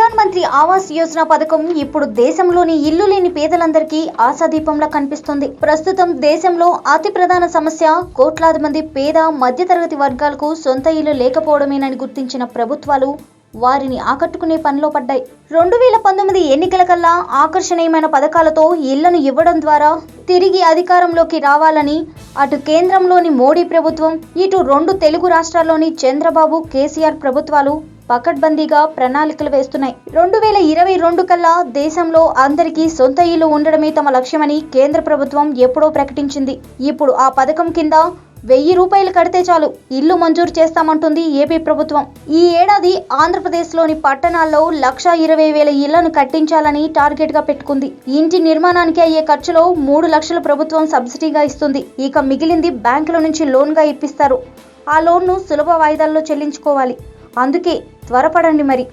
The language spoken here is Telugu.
ప్రధాన మంత్రి ఆవాస్ యోజన పథకం ఇప్పుడు దేశంలోని ఇల్లు లేని పేదలందరికీ ఆశాదీపంలా కనిపిస్తుంది. ప్రస్తుతం దేశంలో అతి ప్రధాన సమస్య కోట్లాది మంది పేద మధ్యతరగతి వర్గాలకు సొంత ఇల్లు లేకపోవడమేనని గుర్తించిన ప్రభుత్వాలు వారిని ఆకట్టుకునే పనిలో పడ్డాయి. 2019 ఎన్నికల కల్లా ఆకర్షణీయమైన పథకాలతో ఇళ్లను ఇవ్వడం ద్వారా తిరిగి అధికారంలోకి రావాలని అటు కేంద్రంలోని మోడీ ప్రభుత్వం, ఇటు 2 తెలుగు రాష్ట్రాల్లోని చంద్రబాబు, కేసీఆర్ ప్రభుత్వాలు పకడ్బందీగా ప్రణాళికలు వేస్తున్నాయి. 2022 కల్లా దేశంలో అందరికీ సొంత ఇల్లు ఉండడమే తమ లక్ష్యమని కేంద్ర ప్రభుత్వం ఎప్పుడో ప్రకటించింది. ఇప్పుడు ఆ పథకం కింద 1000 రూపాయలు కడితే చాలు ఇల్లు మంజూరు చేస్తామంటుంది ఏపీ ప్రభుత్వం. ఈ ఏడాది ఆంధ్రప్రదేశ్లోని పట్టణాల్లో 1,20,000 ఇళ్లను కట్టించాలని టార్గెట్గా పెట్టుకుంది. ఇంటి నిర్మాణానికి అయ్యే ఖర్చులో 3 లక్షలు ప్రభుత్వం సబ్సిడీగా ఇస్తుంది. ఇక మిగిలింది బ్యాంకుల నుంచి లోన్గా ఇప్పిస్తారు. ఆ లోన్ను సులభ వాయిదాల్లో చెల్లించుకోవాలి. అందుకే త్వరపడండి మరి.